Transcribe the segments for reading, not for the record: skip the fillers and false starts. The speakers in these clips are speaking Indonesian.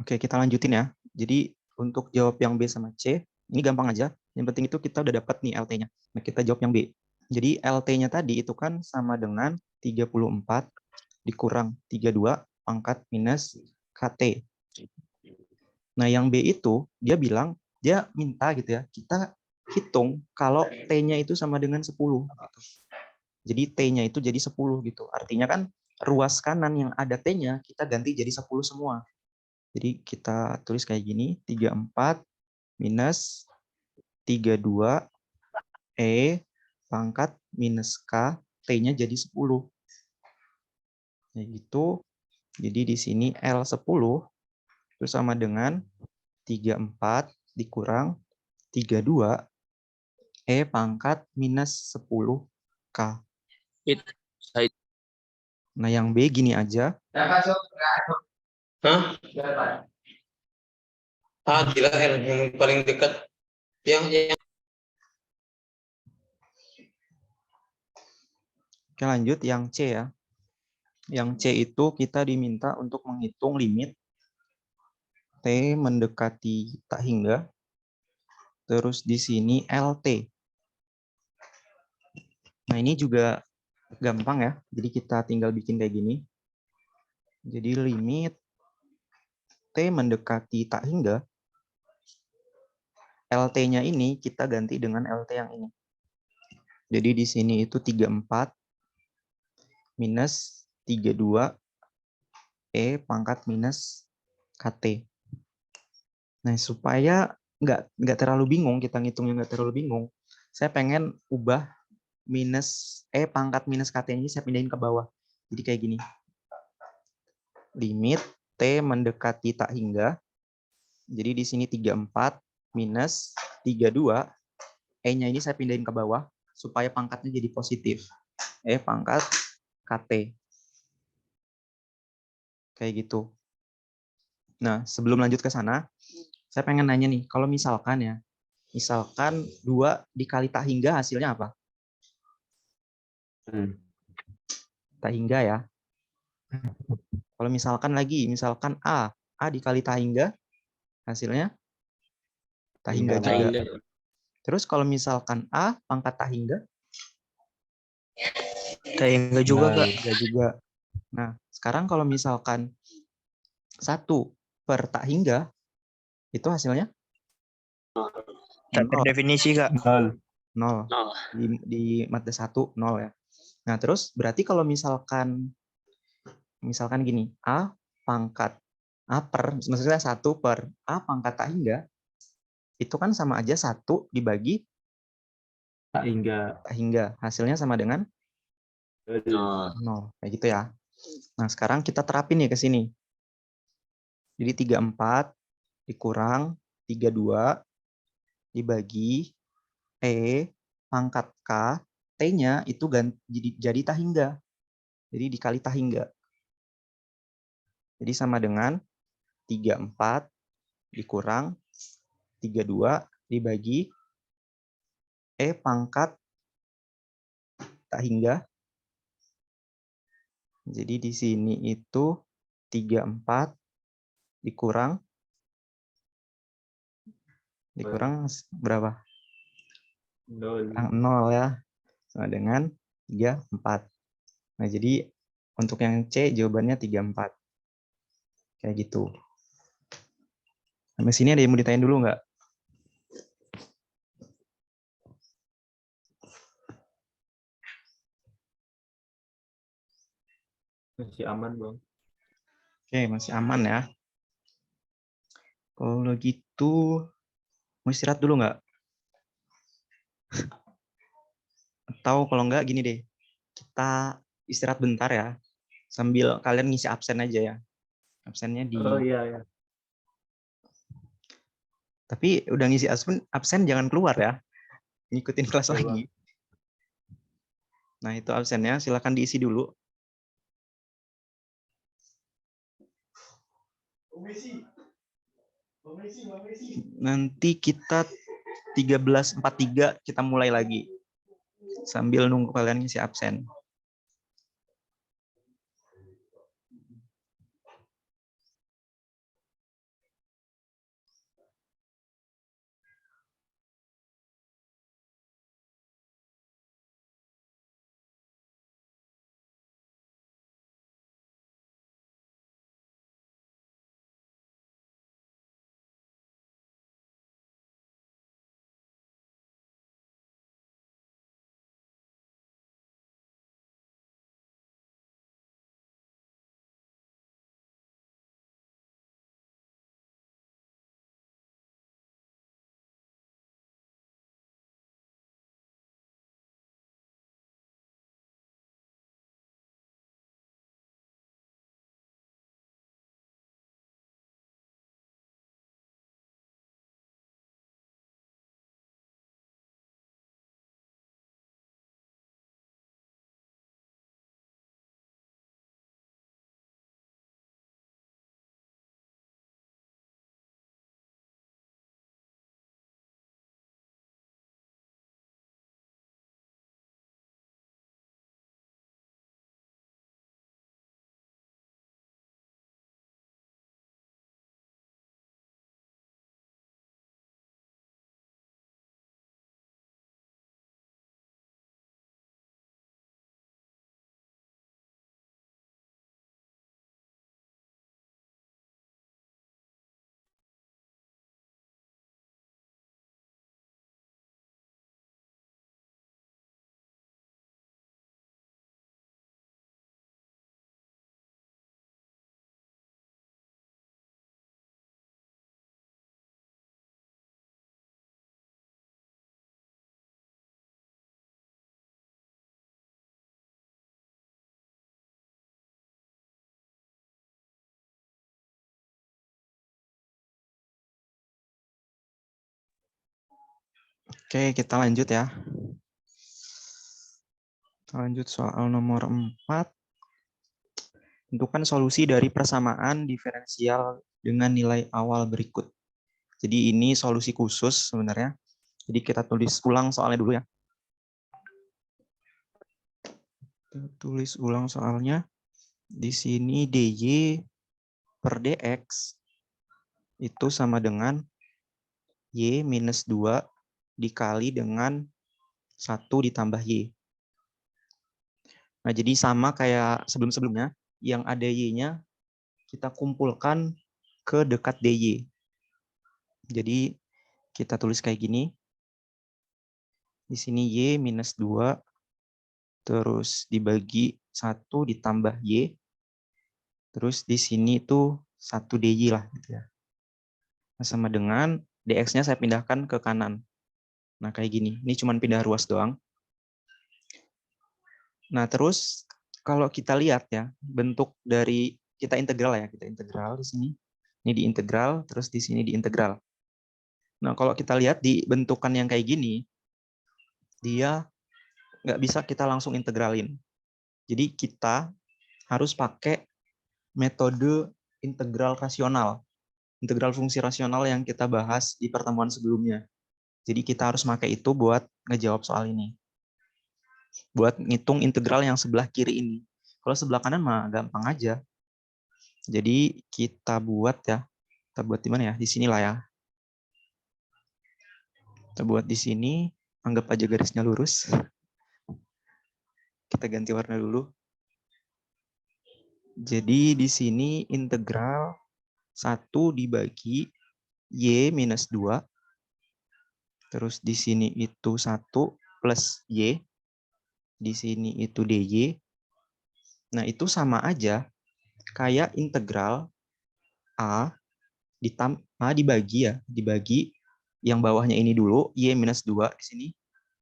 Oke, kita lanjutin ya. Jadi untuk jawab yang B sama C, ini gampang aja. Yang penting itu kita udah dapat nih LT-nya. Nah, kita jawab yang B. Jadi LT-nya tadi itu kan sama dengan 34 dikurang 32 pangkat minus KT. Nah, yang B itu dia bilang, dia minta gitu ya, kita hitung kalau T-nya itu sama dengan 10. Gitu. Jadi T-nya itu jadi 10 gitu. Artinya kan ruas kanan yang ada T-nya kita ganti jadi 10 semua. Jadi kita tulis kayak gini, 34 minus 32 E pangkat minus K, T-nya jadi 10. Ya gitu. Jadi di sini L10 itu sama dengan 34 dikurang 32 E pangkat minus 10 K. Nah, yang B gini aja. Hah? Gila, yang paling dekat. Yang Oke, lanjut yang C ya. Yang C itu kita diminta untuk menghitung limit T mendekati tak hingga. Terus di sini LT. Nah, ini juga gampang ya. Jadi kita tinggal bikin kayak gini. Jadi limit T mendekati tak hingga. LT-nya ini kita ganti dengan LT yang ini. Jadi di sini itu 34 minus 32 E pangkat minus KT. Nah, supaya nggak terlalu bingung, kita ngitungnya nggak terlalu bingung, saya pengen ubah minus E pangkat minus KT ini saya pindahin ke bawah. Jadi kayak gini. Limit T mendekati tak hingga. Jadi di sini 34 minus 32. E-nya ini saya pindahin ke bawah supaya pangkatnya jadi positif. E pangkat KT. Kayak gitu. Nah, sebelum lanjut ke sana, saya pengen nanya nih, kalau misalkan ya, misalkan 2 dikali tak hingga hasilnya apa? Tak hingga ya. Kalau misalkan lagi, misalkan A dikali tak hingga, hasilnya tak hingga juga. Terus kalau misalkan A pangkat tak hingga, Enggak juga, Kak. enggak juga. Nah, sekarang kalau misalkan 1 per tak hingga, itu hasilnya? Tak terdefinisi, Kak. 0. Di mata 1, 0 ya. Nah, terus berarti kalau misalkan gini, A pangkat A per, maksudnya 1 per A pangkat tak hingga, itu kan sama aja 1 dibagi tak hingga. tak hingga. Hasilnya sama dengan 0. Kayak gitu ya. Nah, sekarang kita terapin nih ke sini. Jadi 34 dikurang 32 dibagi E pangkat K, T-nya itu jadi tak hingga. Jadi dikali tak hingga. Jadi sama dengan 34 dikurang 32 dibagi E pangkat tak hingga. Jadi di sini itu 34 dikurang berapa? 0 ya. Sama dengan 34. Nah, jadi untuk yang C jawabannya 34. Kayak gitu. Sampai sini ada yang mau ditanyain dulu nggak? masih aman, Bang. Oke, masih aman ya. Kalau gitu, mau istirahat dulu nggak? Atau kalau nggak, gini deh. Kita istirahat bentar ya. Sambil kalian ngisi absen aja ya. Absennya di... Oh iya, ya. Tapi udah ngisi absen jangan keluar ya. Ngikutin kelas Oke, lagi. Nah, itu absennya. Silakan diisi dulu. Nanti kita 13.43 kita mulai lagi. Sambil nunggu kalian ngisi absen. Oke, kita lanjut ya. Lanjut soal nomor 4. Tentukan solusi dari persamaan diferensial dengan nilai awal berikut. Jadi ini solusi khusus sebenarnya. Jadi kita tulis ulang soalnya dulu ya. Kita tulis ulang soalnya. Di sini dy per dx itu sama dengan y minus 2 dikali dengan 1 ditambah y. Nah, jadi sama kayak sebelum-sebelumnya, yang ada y-nya kita kumpulkan ke dekat dy. Jadi kita tulis kayak gini. Di sini y minus 2, terus dibagi 1 ditambah y, terus di sini itu 1 dy lah. Gitu ya. Nah, sama dengan dx-nya saya pindahkan ke kanan. Nah, kayak gini. Ini cuma pindah ruas doang. Nah, terus kalau kita lihat ya, bentuk dari kita integral ya, kita integral di sini. Ini diintegral, terus di sini diintegral. Nah, kalau kita lihat di bentukan yang kayak gini, dia nggak bisa kita langsung integralin. Jadi kita harus pakai metode integral rasional, integral fungsi rasional yang kita bahas di pertemuan sebelumnya. Jadi kita harus pakai itu buat ngejawab soal ini. Buat ngitung integral yang sebelah kiri ini. Kalau sebelah kanan mah gampang aja. Jadi kita buat ya. Kita buat di mana ya? Di sinilah ya. Kita buat di sini. Anggap aja garisnya lurus. Kita ganti warna dulu. Jadi di sini integral 1 dibagi y minus 2. Terus di sini itu 1 plus y. Di sini itu dy. Nah, itu sama aja kayak integral a dibagi ya, dibagi yang bawahnya ini dulu, y minus 2 di sini,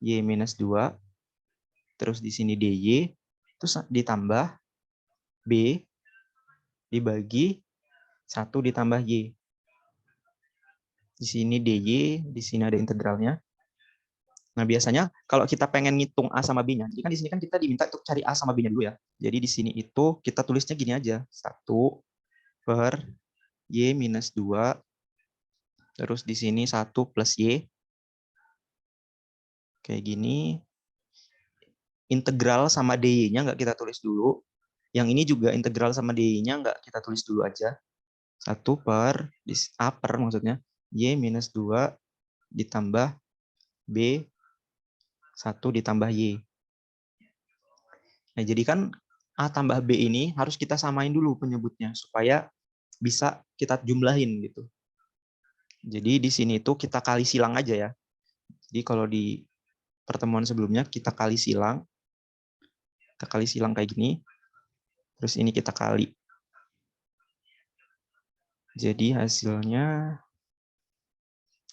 y minus 2, terus di sini dy, terus ditambah b dibagi 1 ditambah y. Di sini dy, di sini ada integralnya. Nah, biasanya kalau kita pengen ngitung A sama B-nya, jadi kan di sini kan kita diminta untuk cari A sama B-nya dulu ya. Jadi di sini itu kita tulisnya gini aja, 1 per y minus 2, terus di sini 1 plus y. Kayak gini. Integral sama dy-nya nggak kita tulis dulu. Yang ini juga integral sama dy-nya nggak kita tulis dulu aja. 1 per, A per maksudnya, y minus 2 ditambah b 1 ditambah y. Nah, jadi kan A tambah B ini harus kita samain dulu penyebutnya supaya bisa kita jumlahin gitu. Jadi di sini itu kita kali silang aja ya. Jadi kalau di pertemuan sebelumnya kita kali silang. Kita kali silang kayak gini. Terus ini kita kali. Jadi hasilnya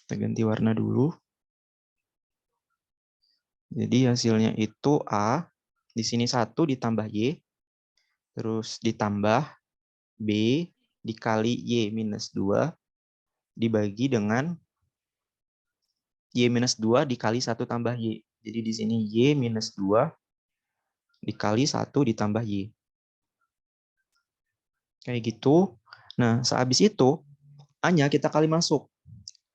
kita ganti warna dulu. Jadi hasilnya itu A, di sini 1 ditambah Y, terus ditambah B dikali Y minus 2, dibagi dengan Y minus 2 dikali 1 tambah Y. Jadi di sini Y minus 2 dikali 1 ditambah Y. Kayak gitu. Nah, sehabis itu, A-nya kita kali masuk.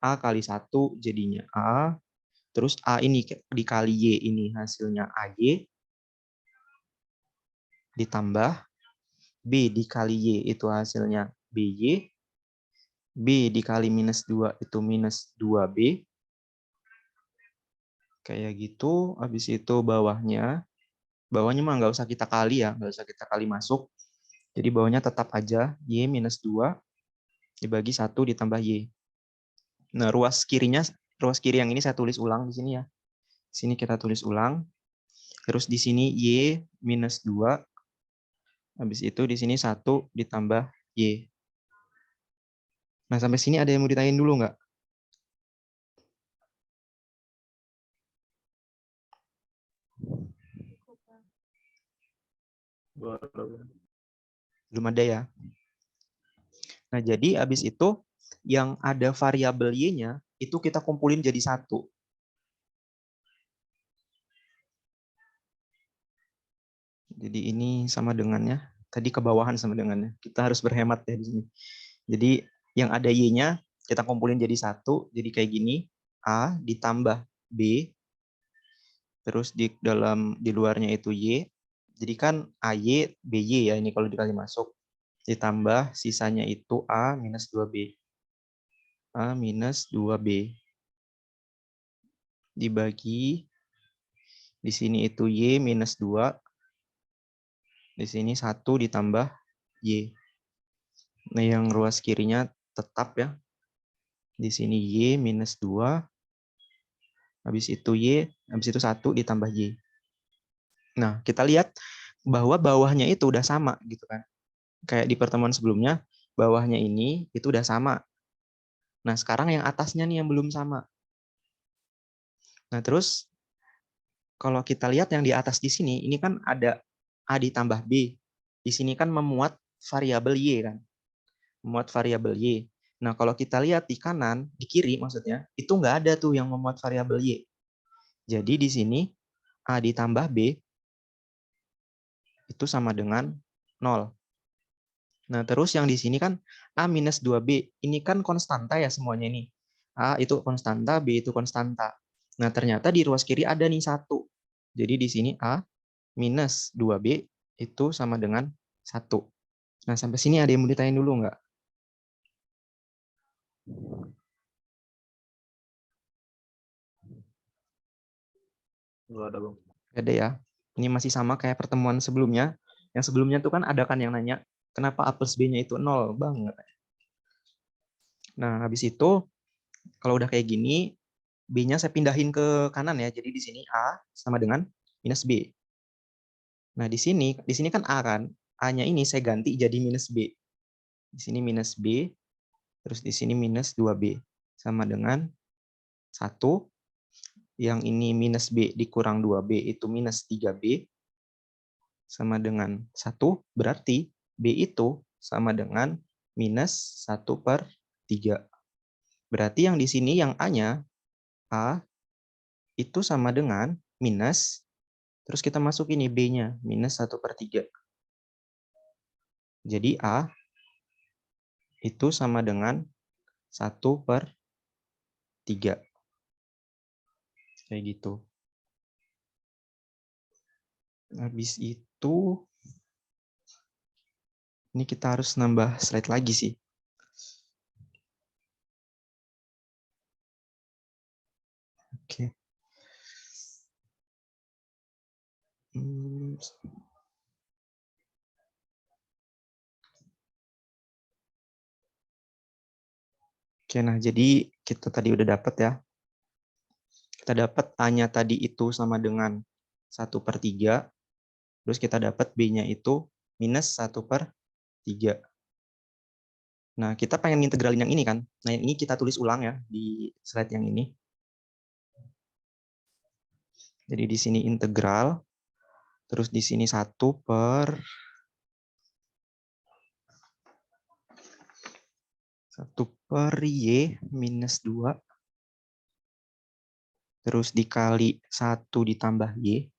A kali 1 jadinya A, terus A ini dikali Y ini hasilnya AY, ditambah B dikali Y itu hasilnya BY, B dikali minus 2 itu minus 2B. Kayak gitu, habis itu bawahnya mah nggak usah kita kali ya, nggak usah kita kali masuk. Jadi bawahnya tetap aja Y minus 2 dibagi 1 ditambah Y. Nah, ruas kiri yang ini saya tulis ulang di sini ya. Di sini kita tulis ulang. Terus di sini Y minus 2. Habis itu di sini 1 ditambah Y. Nah, sampai sini ada yang mau ditanyain dulu nggak? Belum ada ya. Nah, jadi habis itu yang ada variabel Y-nya itu kita kumpulin jadi 1. Jadi ini sama dengannya. Tadi ke bawahan sama dengannya. Kita harus berhemat ya di sini. Jadi yang ada Y-nya kita kumpulin jadi satu. Jadi kayak gini. A ditambah B. Terus di luarnya itu Y. Jadi kan AY, BY ya ini kalau dikali masuk. Ditambah sisanya itu A minus 2B. A minus 2B. Dibagi. Di sini itu Y minus 2. Di sini 1 ditambah Y. Nah, yang ruas kirinya tetap ya. Di sini Y minus 2. Habis itu Y, habis itu 1 ditambah Y. Nah, kita lihat bahwa bawahnya itu udah sama gitu kan. Kayak di pertemuan sebelumnya, bawahnya ini itu udah sama. Nah, sekarang yang atasnya nih yang belum sama. Nah, terus kalau kita lihat yang di atas di sini, ini kan ada A ditambah B. Di sini kan memuat variabel Y kan. Memuat variabel Y. Nah, kalau kita lihat di kanan, di kiri maksudnya, itu nggak ada tuh yang memuat variabel Y. Jadi di sini A ditambah B itu sama dengan 0. Nah, terus yang di sini kan A minus 2B. Ini kan konstanta ya semuanya ini. A itu konstanta, B itu konstanta. Nah, ternyata di ruas kiri ada nih 1. Jadi di sini A minus 2B itu sama dengan 1. Nah, sampai sini ada yang mau ditanyain dulu nggak? Nggak ada, Bang. Ada ya. Ini masih sama kayak pertemuan sebelumnya. Yang sebelumnya tuh kan ada kan yang nanya, kenapa A plus B-nya itu 0, Bang? Nah, habis itu, kalau udah kayak gini, B-nya saya pindahin ke kanan ya. Jadi di sini A sama dengan minus B. Nah, di sini kan A kan. A-nya ini saya ganti jadi minus B. Di sini minus B, terus di sini minus 2B. Sama dengan 1. Yang ini minus B dikurang 2B itu minus 3B. Sama dengan 1. Berarti B itu sama dengan minus 1/3. Berarti yang di sini yang A-nya, A itu sama dengan minus, terus kita masuk ini B-nya, minus 1/3. Jadi A itu sama dengan 1/3. Kayak gitu. Habis itu, ini kita harus nambah slide lagi sih. Oke. Oke, nah jadi kita tadi udah dapat ya. Kita dapat A-nya tadi itu sama dengan 1/3. Terus kita dapat B-nya itu minus 1/3. Nah, kita pengen integralin yang ini kan. Nah, yang ini kita tulis ulang ya di slide yang ini. Jadi di sini integral, terus di sini 1/Y minus 2, terus dikali 1 ditambah Y.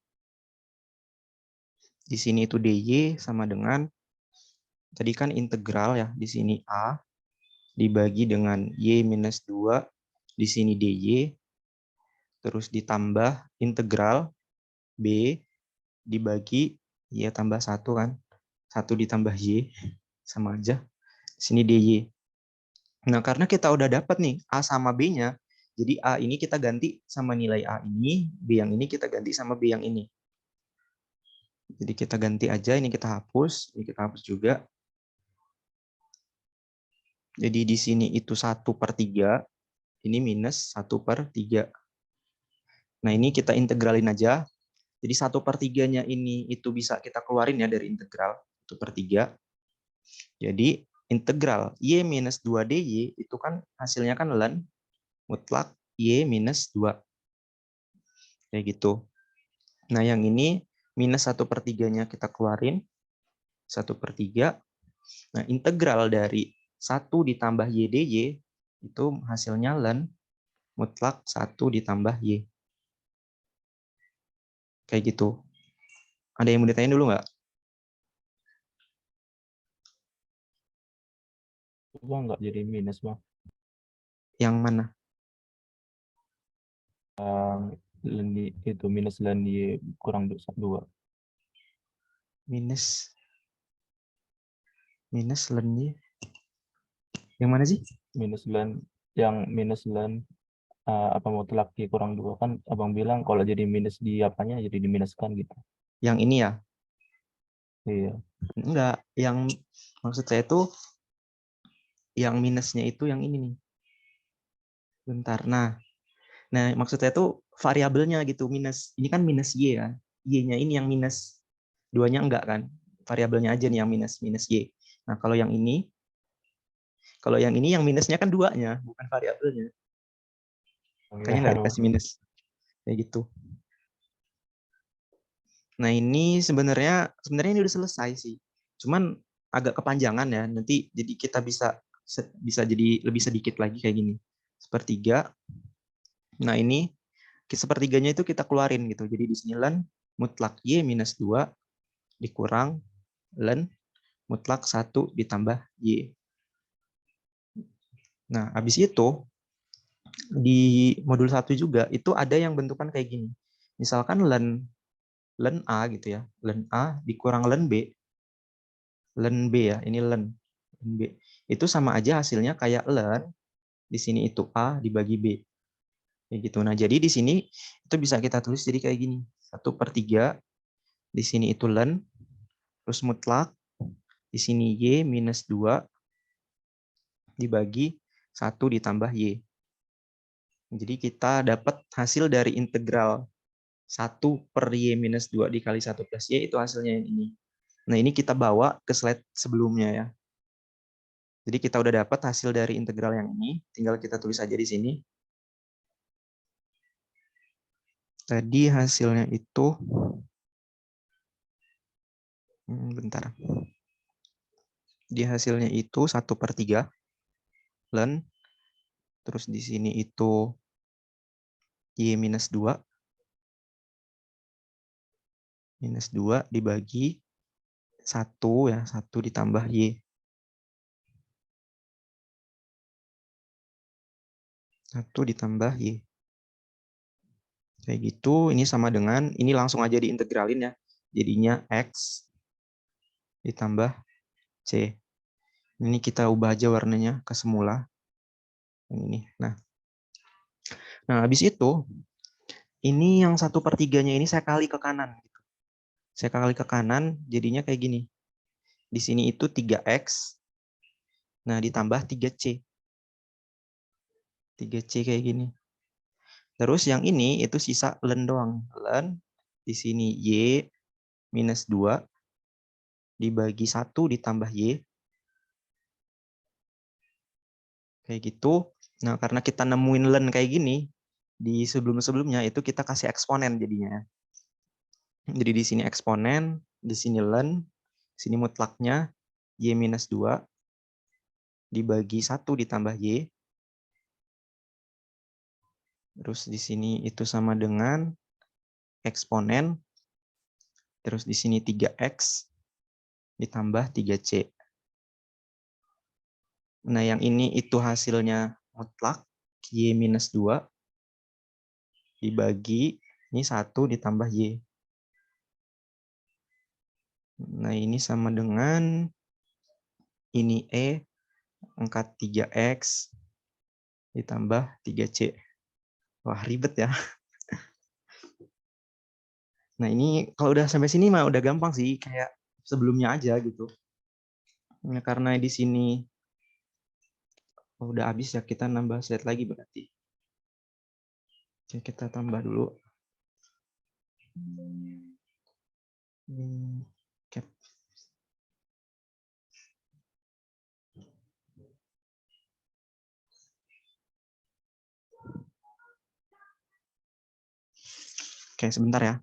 Di sini itu DY sama dengan, tadi kan integral ya, di sini A dibagi dengan Y minus 2, di sini DY, terus ditambah integral B dibagi Y tambah 1 kan. 1 ditambah Y, sama aja. Di sini DY. Nah, karena kita udah dapat nih A sama B-nya, jadi A ini kita ganti sama nilai A ini, B yang ini kita ganti sama B yang ini. Jadi kita ganti aja, ini kita hapus, ini kita hapus juga. Jadi di sini itu 1/3, ini minus 1/3. Nah, ini kita integralin aja. Jadi 1/3-nya ini itu bisa kita keluarin ya dari integral 1/3. Jadi integral Y minus 2DY itu kan hasilnya kan ln mutlak Y minus 2. Kayak gitu. Nah, yang ini minus 1/3-nya kita keluarin. 1/3. Nah, integral dari 1 ditambah Y DY itu hasilnya ln mutlak 1 ditambah Y. Kayak gitu. Ada yang mau ditanyain dulu nggak? Bang nggak jadi minus bang. Yang mana? Itu minus len Y kurang 2. Minus len. Yang mana sih? Minus len yang minus len apa mutlak Y kurang 2 kan abang bilang kalau jadi minus di apanya jadi diminuskan gitu. Yang ini ya? Iya. Enggak. Yang maksud saya itu yang minusnya itu yang ini nih. Bentar. Nah maksud saya itu variabelnya gitu minus. Ini kan minus Y kan. Y-nya ini yang minus. Duanya enggak kan? Variabelnya aja nih yang minus Y. Nah kalau yang ini yang minusnya kan duanya, bukan variabelnya. Makanya nggak dikasih minus. Kayak gitu. Nah ini sebenarnya ini udah selesai sih. Cuman agak kepanjangan ya. Nanti jadi kita bisa jadi lebih sedikit lagi kayak gini. Sepertiga. Nah ini sepertiganya itu kita keluarin gitu. Jadi di sini len mutlak Y minus 2 dikurang len mutlak 1 ditambah Y. Nah habis itu di modul 1 juga itu ada yang bentukan kayak gini. Misalkan len A gitu ya. Len A dikurang len B. Len B ya, ini len B. Itu sama aja hasilnya kayak len di sini itu A dibagi B. Kayak gitu. Nah, jadi di sini itu bisa kita tulis jadi kayak gini. 1/3 di sini itu len terus mutlak di sini Y minus 2 dibagi 1 ditambah Y. Jadi kita dapat hasil dari integral 1/Y minus 2 dikali 1 plus Y itu hasilnya yang ini. Nah, ini kita bawa ke slide sebelumnya ya. Jadi kita udah dapat hasil dari integral yang ini, tinggal kita tulis aja di sini. Tadi hasilnya itu, bentar. Di hasilnya itu 1/3 len, terus di sini itu Y minus 2 dibagi 1 ya, 1 ditambah Y. 1 ditambah Y. Kayak gitu, ini sama dengan, ini langsung aja diintegralin ya. Jadinya X ditambah C. Ini kita ubah aja warnanya ke semula. Yang ini. Nah, habis itu, ini yang 1/3-nya ini saya kali ke kanan. Saya kali ke kanan, jadinya kayak gini. Di sini itu 3X, nah ditambah 3C. 3C kayak gini. Terus yang ini itu sisa len doang. Len di sini Y minus 2 dibagi 1 ditambah Y. Kayak gitu. Nah, karena kita nemuin len kayak gini, di sebelum-sebelumnya itu kita kasih eksponen jadinya. Jadi di sini eksponen, di sini len, sini mutlaknya Y minus 2 dibagi 1 ditambah Y. Terus di sini itu sama dengan eksponen. Terus di sini 3X ditambah 3C. Nah, yang ini itu hasilnya mutlak Y minus 2 dibagi ini 1 ditambah Y. Nah, ini sama dengan ini E angkat 3X ditambah 3C. Wah, ribet ya. Nah, ini kalau udah sampai sini mah udah gampang sih, kayak sebelumnya aja gitu. Nah, karena di sini udah habis ya, kita nambah slide lagi berarti. Oke, kita tambah dulu. Cap. Oke, sebentar ya.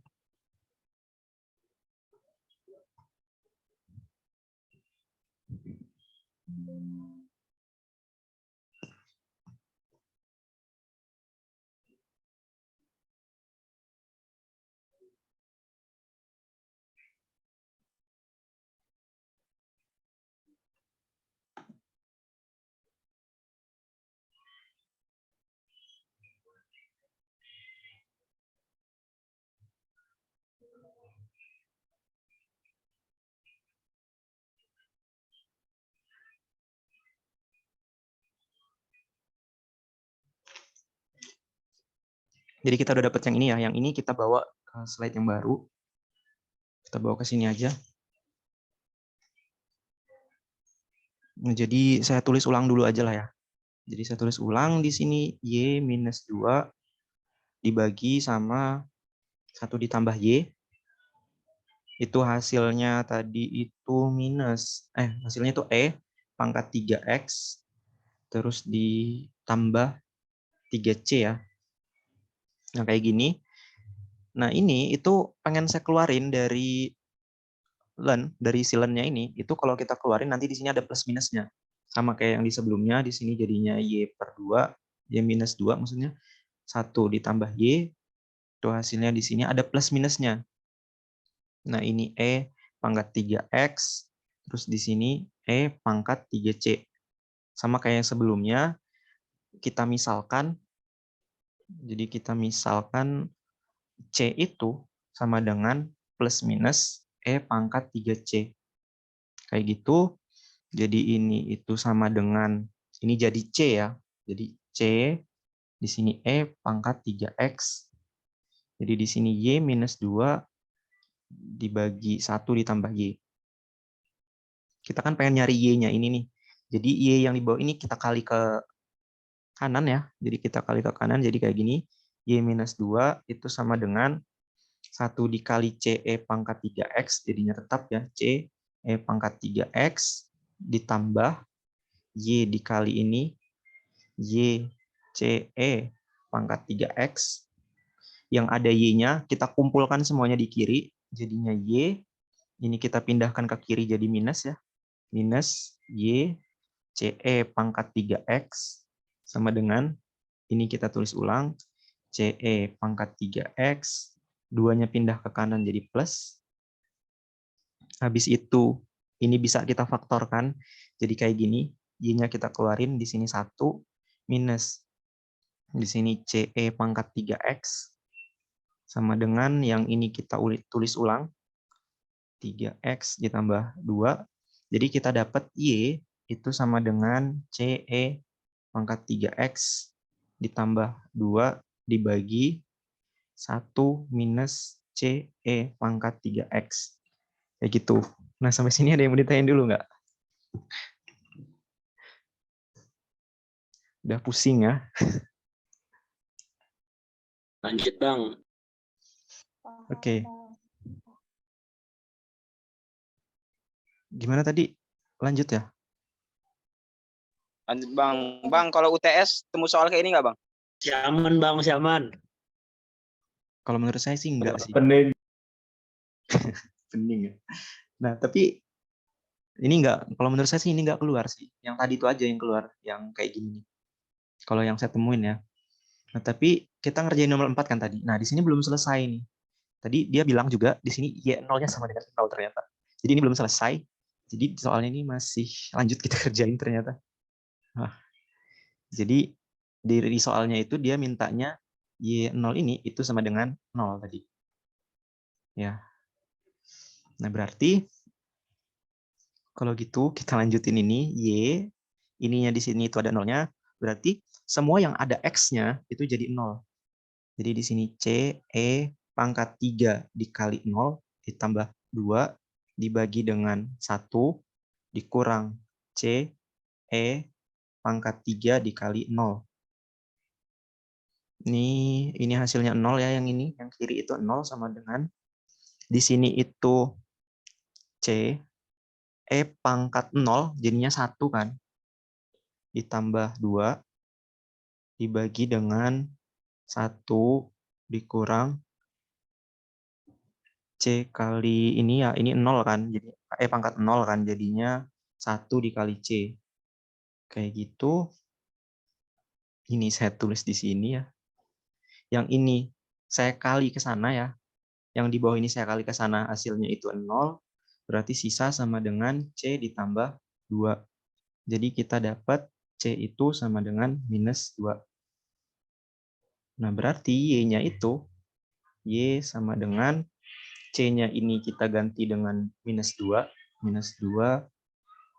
Jadi kita udah dapat yang ini ya. Yang ini kita bawa ke slide yang baru. Kita bawa ke sini aja. Nah, jadi saya tulis ulang dulu aja lah ya. Jadi saya tulis ulang di sini Y minus 2 dibagi sama 1 ditambah Y. Itu hasilnya tadi itu hasilnya itu E pangkat 3X terus ditambah 3C ya. Nah, kayak gini. Nah, ini itu pengen saya keluarin dari si len-nya ini. Itu kalau kita keluarin nanti di sini ada plus minusnya. Sama kayak yang di sebelumnya, di sini jadinya Y/2, Y minus 2 maksudnya. 1 ditambah Y, itu hasilnya di sini ada plus minusnya. Nah, ini E pangkat 3X, terus di sini E pangkat 3C. Sama kayak yang sebelumnya, kita misalkan, jadi kita misalkan C itu sama dengan plus minus E pangkat 3C. Kayak gitu. Jadi ini itu sama dengan, ini jadi C ya. Jadi C, di sini E pangkat 3X. Jadi di sini Y minus 2 dibagi 1 ditambah Y. Kita kan pengen nyari Y-nya ini nih. Jadi Y yang di bawah ini kita kali ke kanan ya. Jadi kita kali ke kanan, jadi kayak gini. Y minus 2 itu sama dengan 1 dikali CE pangkat 3X, jadinya tetap ya, CE pangkat 3X, ditambah Y dikali ini, Y CE pangkat 3X. Yang ada Y-nya, kita kumpulkan semuanya di kiri, jadinya Y, ini kita pindahkan ke kiri jadi minus ya, minus Y CE pangkat 3X, sama dengan, ini kita tulis ulang, CE pangkat 3X, 2-nya pindah ke kanan jadi plus. Habis itu, ini bisa kita faktorkan, jadi kayak gini, Y-nya kita keluarin, di sini 1, minus, di sini CE pangkat 3X, sama dengan yang ini kita tulis ulang, 3X ditambah 2, jadi kita dapat Y itu sama dengan CE pangkat 3X ditambah 2 dibagi 1 minus CE pangkat 3X. Kayak gitu. Nah, sampai sini ada yang mau ditanyain dulu nggak? Udah pusing ya? Lanjut, Bang. Oke. Gimana tadi? Lanjut ya? Lanjut, Bang. Bang, kalau UTS temu soal kayak ini nggak, Bang? Siaman, Bang, siaman. Kalau menurut saya sih enggak sih. Pening. Pening ya. Nah, tapi ini enggak, kalau menurut saya sih ini enggak keluar sih. Yang tadi itu aja yang keluar, yang kayak gini. Kalau yang saya temuin ya. Nah, tapi kita ngerjain nomor 4 kan tadi. Nah, di sini belum selesai nih. Tadi dia bilang juga di sini Y0-nya sama dengan 0 ternyata. Jadi ini belum selesai. Jadi soalnya ini masih lanjut kita kerjain ternyata. Nah, jadi di soalnya itu dia mintanya Y0 ini itu sama dengan 0 tadi. Ya. Nah, berarti kalau gitu kita lanjutin ini Y, ininya di sini itu ada 0-nya, berarti semua yang ada X-nya itu jadi 0. Jadi di sini C, E pangkat 3 dikali 0 ditambah 2 dibagi dengan 1 dikurang C, E pangkat 3 dikali 0. Ini hasilnya 0 ya, yang ini, yang kiri itu 0 sama dengan di sini itu C, E pangkat 0 jadinya 1 kan, ditambah 2 dibagi dengan 1 dikurang C kali ini ya, ini 0 kan, jadi E pangkat 0 kan, jadinya 1 dikali C. Kayak gitu. Ini saya tulis di sini ya. Yang ini saya kali ke sana ya. Yang di bawah ini saya kali ke sana, hasilnya itu 0. Berarti sisa sama dengan C ditambah 2. Jadi kita dapat C itu sama dengan minus 2. Nah, berarti Y-nya itu, Y sama dengan C-nya ini kita ganti dengan minus 2. Minus 2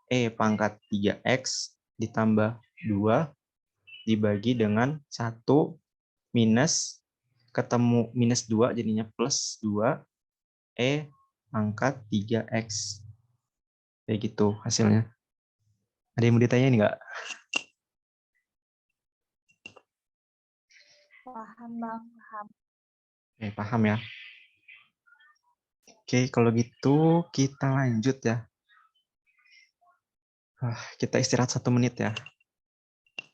E pangkat 3X ditambah 2 dibagi dengan 1 minus ketemu minus 2 jadinya plus 2 E pangkat 3X. Kayak gitu hasilnya. Ada yang mau ditanya nggak? Paham, Bang. Paham. Oke, paham ya. Oke, kalau gitu kita lanjut ya. Kita istirahat 1 menit ya.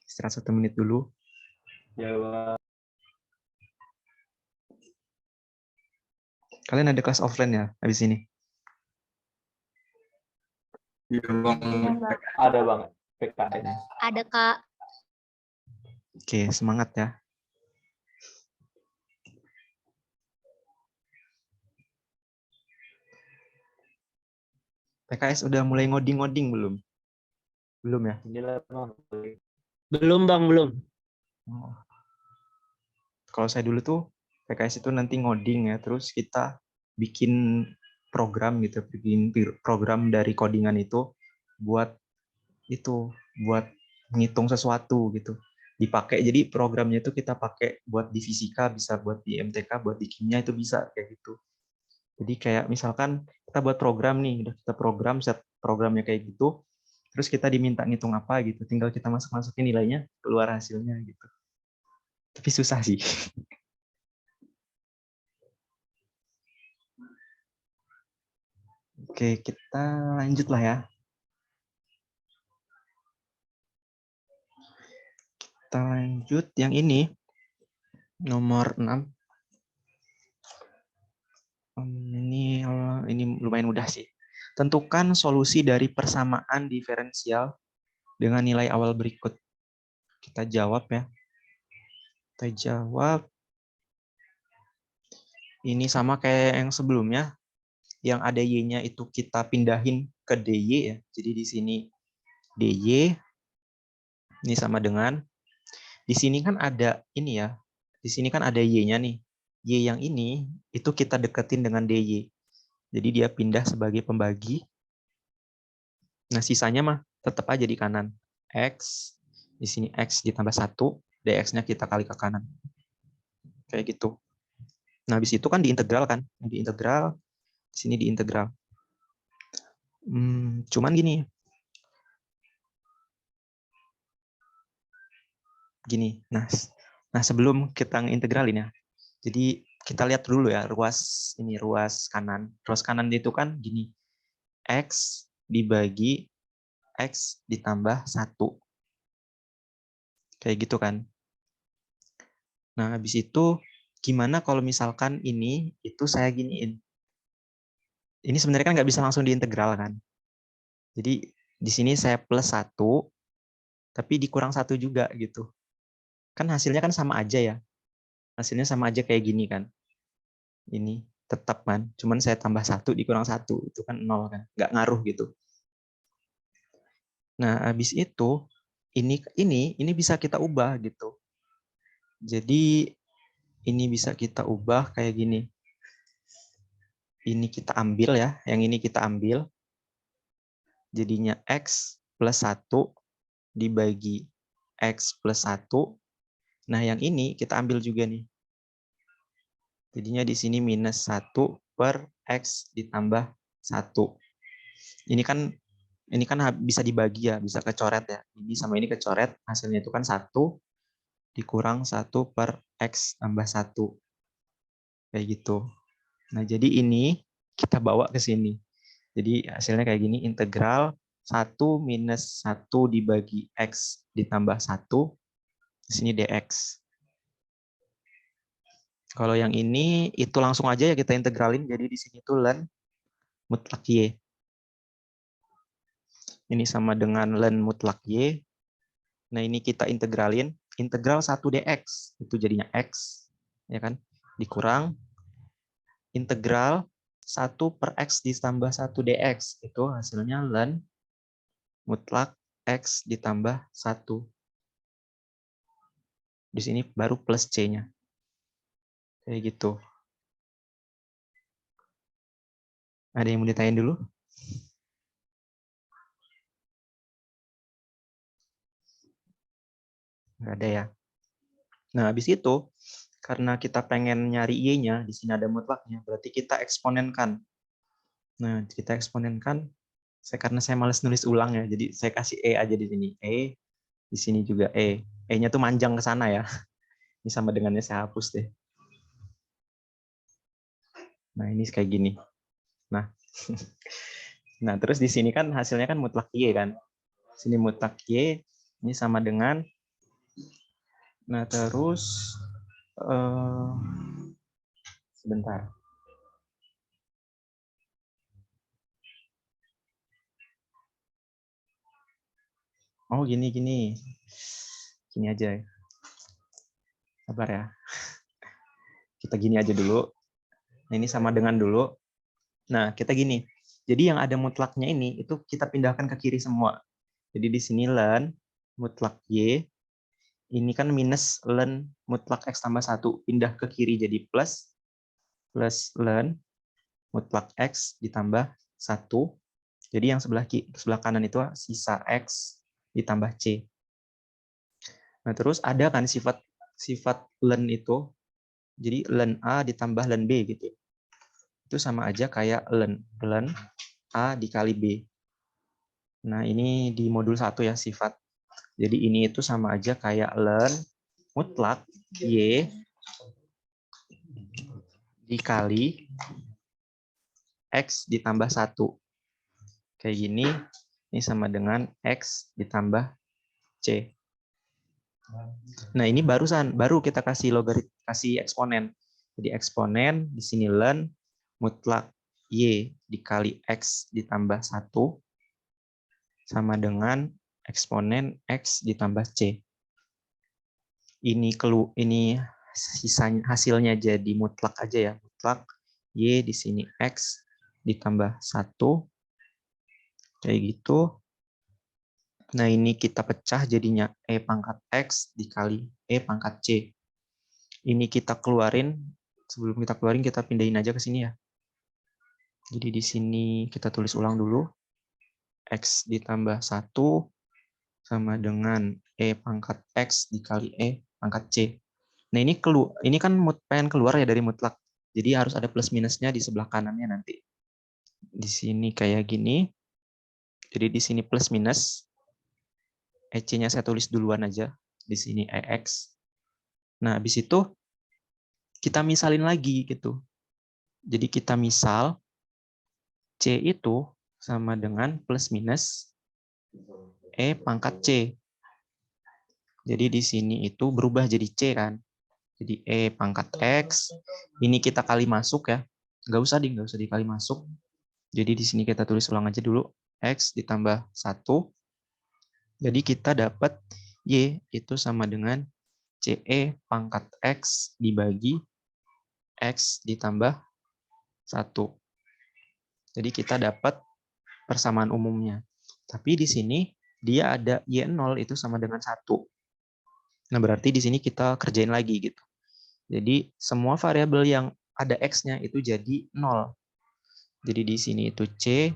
Istirahat 1 menit dulu. Ya, Bang. Kalian ada kelas offline ya habis ini? Iya, Bang. Iya, Bang. Ada banget PKN. Ada, Kak. Oke, semangat ya. PKS udah mulai ngoding-ngoding belum? Belum ya? Inilah Bang. Belum Bang, belum. Oh. Kalau saya dulu tuh PKS itu nanti ngoding ya, terus kita bikin program gitu, bikin program dari codingan itu buat menghitung sesuatu gitu. Dipakai, jadi programnya itu kita pakai buat di fisika, bisa buat di MTK, buat di kimia itu bisa kayak gitu. Jadi kayak misalkan kita buat program nih, udah kita program, set programnya kayak gitu, terus kita diminta ngitung apa gitu, tinggal kita masukin nilainya, keluar hasilnya gitu. Tapi susah sih. Oke, kita lanjut lah ya. Kita lanjut yang ini, nomor 6. Ini lumayan mudah sih. Tentukan solusi dari persamaan diferensial dengan nilai awal berikut. Kita jawab ya. Kita jawab. Ini sama kayak yang sebelumnya. Yang ada Y-nya itu kita pindahin ke DY ya. Jadi di sini DY. Ini sama dengan. Di sini kan ada ini ya. Di sini kan ada Y-nya nih. Y yang ini itu kita deketin dengan DY. Jadi dia pindah sebagai pembagi. Nah, sisanya mah tetap aja di kanan. X, di sini X ditambah 1, dx-nya kita kali ke kanan. Kayak gitu. Nah, habis itu kan diintegral kan. Diintegral, di sini diintegral. Cuman gini. Nah sebelum kita ngintegralin ya. Jadi kita lihat dulu ya ruas kanan. Ruas kanan itu kan gini. X dibagi X ditambah 1. Kayak gitu kan. Nah, habis itu gimana kalau misalkan ini itu saya giniin. Ini sebenarnya kan nggak bisa langsung diintegral kan. Jadi di sini saya plus 1, tapi dikurang 1 juga gitu. Kan hasilnya kan sama aja ya. Hasilnya sama aja kayak gini kan. Ini tetap kan. Cuman saya tambah 1 dikurang 1. Itu kan 0 kan. Nggak ngaruh gitu. Nah, habis itu ini bisa kita ubah gitu. Jadi ini bisa kita ubah kayak gini. Ini kita ambil ya, yang ini kita ambil. Jadinya X plus 1 dibagi X plus 1. Nah, yang ini kita ambil juga nih. Jadinya di sini minus 1 per X ditambah 1. Ini kan bisa dibagi ya, bisa kecoret ya. Ini sama ini kecoret, hasilnya itu kan 1 dikurang 1 per X tambah 1. Kayak gitu. Nah, jadi ini kita bawa ke sini. Jadi hasilnya kayak gini, integral 1 minus 1 dibagi X ditambah 1, di sini dx. Kalau yang ini, itu langsung aja ya kita integralin, jadi di sini tuh ln mutlak Y. Ini sama dengan ln mutlak Y. Nah, ini kita integralin, integral 1 dx, itu jadinya X, ya kan, dikurang integral 1 per X ditambah 1 dx. Itu hasilnya ln mutlak X ditambah 1. Di sini baru plus C-nya. Kayak gitu. Ada yang mau ditanyain dulu? Nggak ada ya. Nah, habis itu karena kita pengen nyari Y-nya, di sini ada mutlaknya, berarti kita eksponenkan. Nah, kita eksponenkan, karena saya males nulis ulang ya, jadi saya kasih E aja di sini. E, di sini juga E. E-nya tuh manjang ke sana ya. Ini sama dengannya saya hapus deh. Nah, ini kayak gini. Nah, nah terus di sini kan hasilnya kan mutlak Y kan. Sini mutlak Y, ini sama dengan, nah terus, sebentar. Oh, gini. Gini aja. Sabar ya. Kita gini aja dulu. Nah, ini sama dengan dulu. Nah, kita gini. Jadi yang ada mutlaknya ini, itu kita pindahkan ke kiri semua. Jadi di sini ln mutlak Y, ini kan minus ln mutlak X tambah 1. Pindah ke kiri jadi plus ln mutlak X ditambah 1. Jadi yang sebelah kanan itu sisa X ditambah C. Nah, terus ada kan sifat ln itu. Jadi ln A ditambah ln B gitu. Itu sama aja kayak ln A dikali B. Nah, ini di modul 1 ya sifat. Jadi ini itu sama aja kayak ln mutlak Y dikali X ditambah 1. Kayak gini, ini sama dengan X ditambah C. Nah, ini baru kita kasih kasih eksponen. Jadi eksponen di sini ln mutlak Y dikali X ditambah 1 sama dengan eksponen X ditambah C. Ini sisanya hasilnya jadi mutlak aja ya. Mutlak Y di sini X ditambah 1. Kayak gitu. Nah, ini kita pecah jadinya E pangkat X dikali E pangkat C. Ini kita keluarin. Sebelum kita keluarin, kita pindahin aja ke sini ya. Jadi di sini kita tulis ulang dulu. X ditambah 1 sama dengan E pangkat X dikali E pangkat C. Nah, ini kan pengen keluar ya dari mutlak. Jadi harus ada plus minusnya di sebelah kanannya nanti. Di sini kayak gini. Jadi di sini plus minus. EC-nya saya tulis duluan aja. Di sini EX. Nah, habis itu kita misalin lagi gitu. Jadi kita misal C itu sama dengan plus minus E pangkat C. Jadi di sini itu berubah jadi C kan. Jadi E pangkat X. Ini kita kali masuk ya. Nggak usah dikali masuk. Jadi di sini kita tulis ulang aja dulu. X ditambah 1. Jadi kita dapat Y itu sama dengan CE pangkat X dibagi X ditambah 1. Jadi kita dapat persamaan umumnya. Tapi di sini dia ada Y0 itu sama dengan 1. Nah, berarti di sini kita kerjain lagi gitu. Jadi semua variabel yang ada X-nya itu jadi 0. Jadi di sini itu C,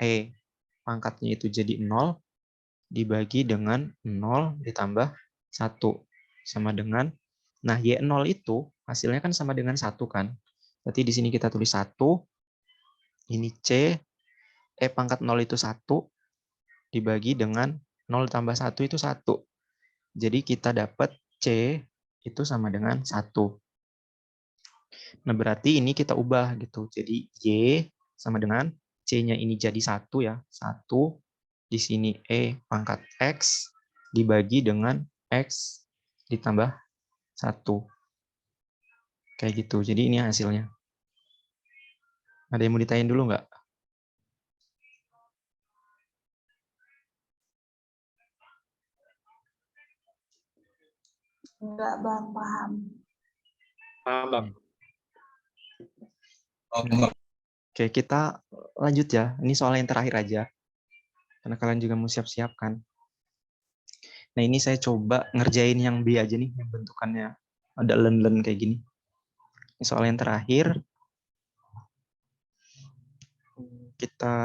E pangkatnya itu jadi 0, dibagi dengan 0 ditambah 1. Sama dengan, nah Y0 itu hasilnya kan sama dengan 1 kan. Berarti di sini kita tulis 1, ini C, E pangkat 0 itu 1, dibagi dengan 0 tambah 1 itu 1. Jadi kita dapat C itu sama dengan 1. Nah, berarti ini kita ubah gitu. Jadi Y sama dengan C-nya ini jadi 1 ya. 1. Di sini E pangkat X dibagi dengan X ditambah 1. Kayak gitu. Jadi ini hasilnya. Ada yang mau ditanyain dulu nggak? Enggak, Bang, paham. Paham, Bang. Oke, kita lanjut ya. Ini soal yang terakhir aja. Karena kalian juga mau siap-siap kan. Nah, ini saya coba ngerjain yang B aja nih, yang bentukannya ada len-len kayak gini. Ini soal yang terakhir. Kita